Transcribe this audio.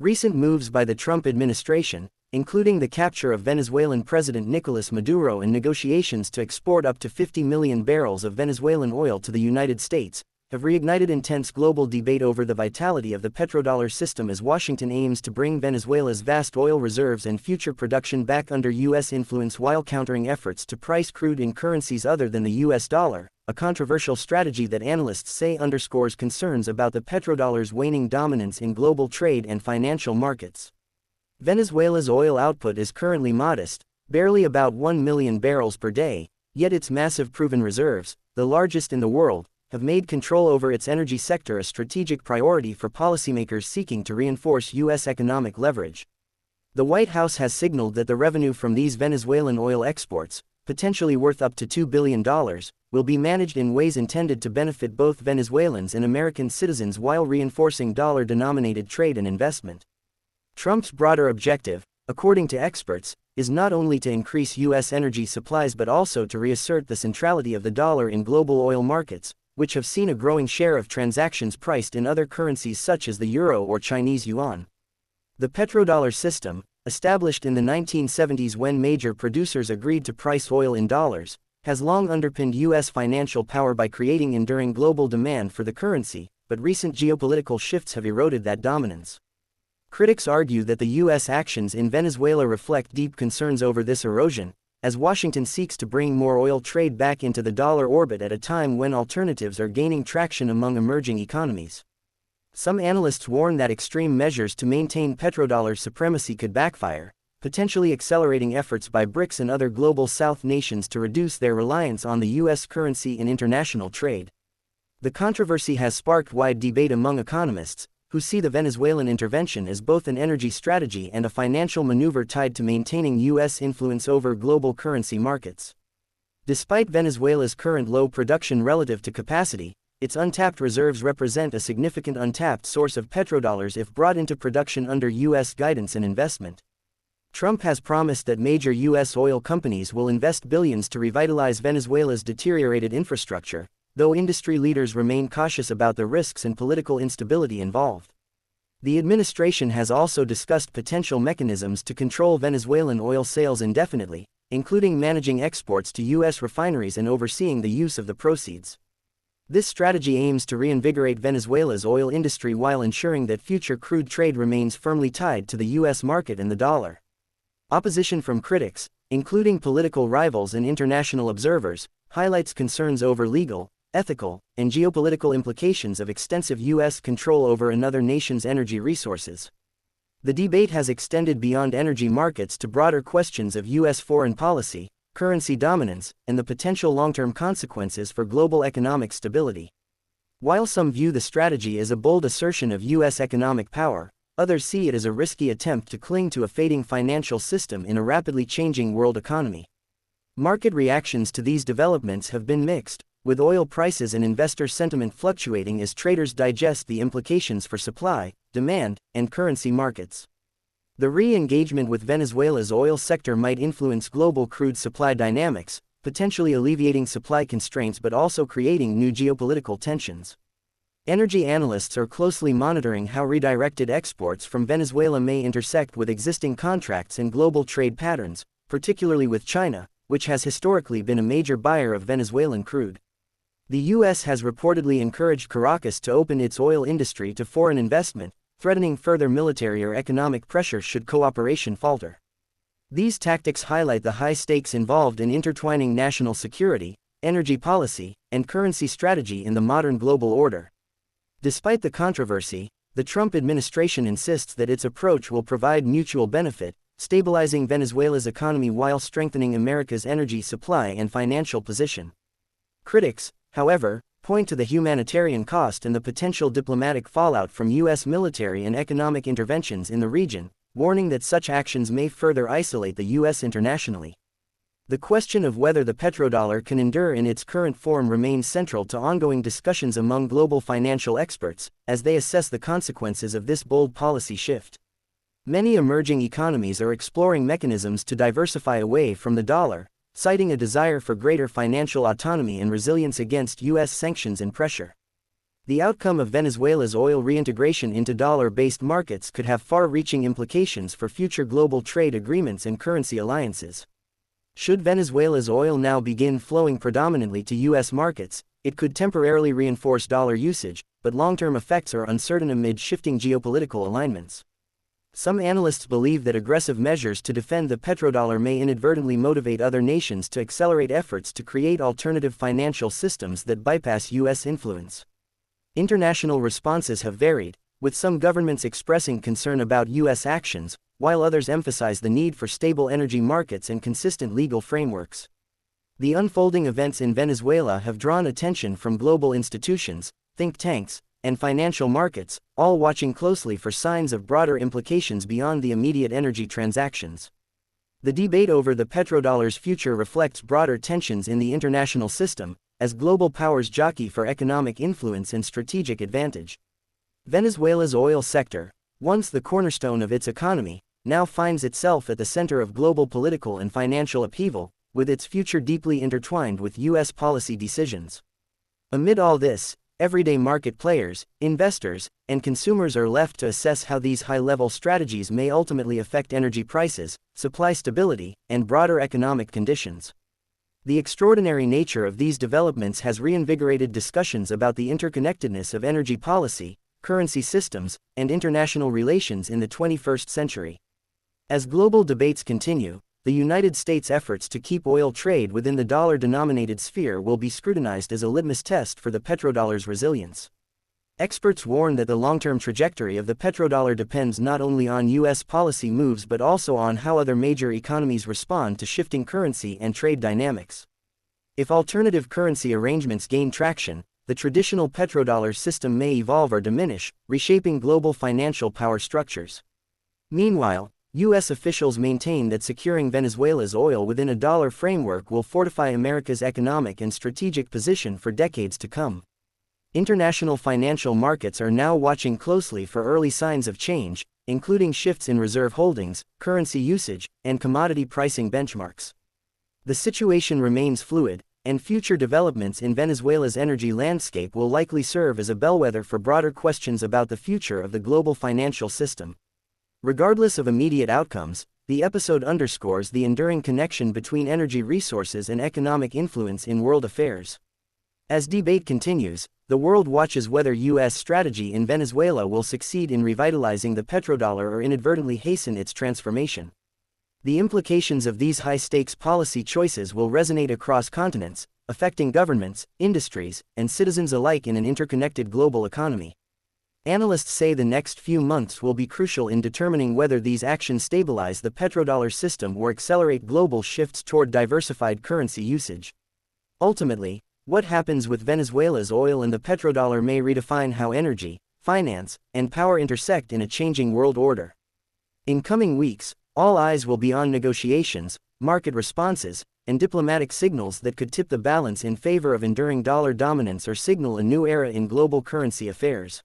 Recent moves by the Trump administration, including the capture of Venezuelan President Nicolas Maduro and negotiations to export up to 50 million barrels of Venezuelan oil to the United States, have reignited intense global debate over the vitality of the petrodollar system as Washington aims to bring Venezuela's vast oil reserves and future production back under U.S. influence while countering efforts to price crude in currencies other than the U.S. dollar, a controversial strategy that analysts say underscores concerns about the petrodollar's waning dominance in global trade and financial markets. Venezuela's oil output is currently modest, barely about 1 million barrels per day, yet its massive proven reserves, the largest in the world, have made control over its energy sector a strategic priority for policymakers seeking to reinforce U.S. economic leverage. The White House has signaled that the revenue from these Venezuelan oil exports, potentially worth up to $2 billion, will be managed in ways intended to benefit both Venezuelans and American citizens while reinforcing dollar-denominated trade and investment. Trump's broader objective, according to experts, is not only to increase U.S. energy supplies but also to reassert the centrality of the dollar in global oil markets, which have seen a growing share of transactions priced in other currencies such as the euro or Chinese yuan. The petrodollar system, established in the 1970s when major producers agreed to price oil in dollars, has long underpinned U.S. financial power by creating enduring global demand for the currency, but recent geopolitical shifts have eroded that dominance. Critics argue that the U.S. actions in Venezuela reflect deep concerns over this erosion, as Washington seeks to bring more oil trade back into the dollar orbit at a time when alternatives are gaining traction among emerging economies. Some analysts warn that extreme measures to maintain petrodollar supremacy could backfire, potentially accelerating efforts by BRICS and other global South nations to reduce their reliance on the U.S. currency in international trade. The controversy has sparked wide debate among economists, who see the Venezuelan intervention as both an energy strategy and a financial maneuver tied to maintaining U.S. influence over global currency markets. Despite Venezuela's current low production relative to capacity, its untapped reserves represent a significant untapped source of petrodollars if brought into production under U.S. guidance and investment. Trump has promised that major U.S. oil companies will invest billions to revitalize Venezuela's deteriorated infrastructure, though industry leaders remain cautious about the risks and political instability involved. The administration has also discussed potential mechanisms to control Venezuelan oil sales indefinitely, including managing exports to U.S. refineries and overseeing the use of the proceeds. This strategy aims to reinvigorate Venezuela's oil industry while ensuring that future crude trade remains firmly tied to the U.S. market and the dollar. Opposition from critics, including political rivals and international observers, highlights concerns over legal, ethical, and geopolitical implications of extensive U.S. control over another nation's energy resources. The debate has extended beyond energy markets to broader questions of U.S. foreign policy, currency dominance, and the potential long-term consequences for global economic stability. While some view the strategy as a bold assertion of U.S. economic power, others see it as a risky attempt to cling to a fading financial system in a rapidly changing world economy. Market reactions to these developments have been mixed, with oil prices and investor sentiment fluctuating as traders digest the implications for supply, demand, and currency markets. The re-engagement with Venezuela's oil sector might influence global crude supply dynamics, potentially alleviating supply constraints but also creating new geopolitical tensions. Energy analysts are closely monitoring how redirected exports from Venezuela may intersect with existing contracts and global trade patterns, particularly with China, which has historically been a major buyer of Venezuelan crude. The U.S. has reportedly encouraged Caracas to open its oil industry to foreign investment, threatening further military or economic pressure should cooperation falter. These tactics highlight the high stakes involved in intertwining national security, energy policy, and currency strategy in the modern global order. Despite the controversy, the Trump administration insists that its approach will provide mutual benefit, stabilizing Venezuela's economy while strengthening America's energy supply and financial position. Critics, however, point to the humanitarian cost and the potential diplomatic fallout from U.S. military and economic interventions in the region, warning that such actions may further isolate the U.S. internationally. The question of whether the petrodollar can endure in its current form remains central to ongoing discussions among global financial experts, as they assess the consequences of this bold policy shift. Many emerging economies are exploring mechanisms to diversify away from the dollar, citing a desire for greater financial autonomy and resilience against U.S. sanctions and pressure. The outcome of Venezuela's oil reintegration into dollar-based markets could have far-reaching implications for future global trade agreements and currency alliances. Should Venezuela's oil now begin flowing predominantly to U.S. markets, it could temporarily reinforce dollar usage, but long-term effects are uncertain amid shifting geopolitical alignments. Some analysts believe that aggressive measures to defend the petrodollar may inadvertently motivate other nations to accelerate efforts to create alternative financial systems that bypass U.S. influence. International responses have varied, with some governments expressing concern about U.S. actions, while others emphasize the need for stable energy markets and consistent legal frameworks. The unfolding events in Venezuela have drawn attention from global institutions, think tanks, and financial markets, all watching closely for signs of broader implications beyond the immediate energy transactions. The debate over the petrodollar's future reflects broader tensions in the international system, as global powers jockey for economic influence and strategic advantage. Venezuela's oil sector, once the cornerstone of its economy, now finds itself at the center of global political and financial upheaval, with its future deeply intertwined with U.S. policy decisions. Amid all this, everyday market players, investors, and consumers are left to assess how these high-level strategies may ultimately affect energy prices, supply stability, and broader economic conditions. The extraordinary nature of these developments has reinvigorated discussions about the interconnectedness of energy policy, currency systems, and international relations in the 21st century. As global debates continue, the United States' efforts to keep oil trade within the dollar-denominated sphere will be scrutinized as a litmus test for the petrodollar's resilience. Experts warn that the long-term trajectory of the petrodollar depends not only on U.S. policy moves but also on how other major economies respond to shifting currency and trade dynamics. If alternative currency arrangements gain traction, the traditional petrodollar system may evolve or diminish, reshaping global financial power structures. Meanwhile, U.S. officials maintain that securing Venezuela's oil within a dollar framework will fortify America's economic and strategic position for decades to come. International financial markets are now watching closely for early signs of change, including shifts in reserve holdings, currency usage, and commodity pricing benchmarks. The situation remains fluid, and future developments in Venezuela's energy landscape will likely serve as a bellwether for broader questions about the future of the global financial system. Regardless of immediate outcomes, the episode underscores the enduring connection between energy resources and economic influence in world affairs. As debate continues, the world watches whether U.S. strategy in Venezuela will succeed in revitalizing the petrodollar or inadvertently hasten its transformation. The implications of these high-stakes policy choices will resonate across continents, affecting governments, industries, and citizens alike in an interconnected global economy. Analysts say the next few months will be crucial in determining whether these actions stabilize the petrodollar system or accelerate global shifts toward diversified currency usage. Ultimately, what happens with Venezuela's oil and the petrodollar may redefine how energy, finance, and power intersect in a changing world order. In coming weeks, all eyes will be on negotiations, market responses, and diplomatic signals that could tip the balance in favor of enduring dollar dominance or signal a new era in global currency affairs.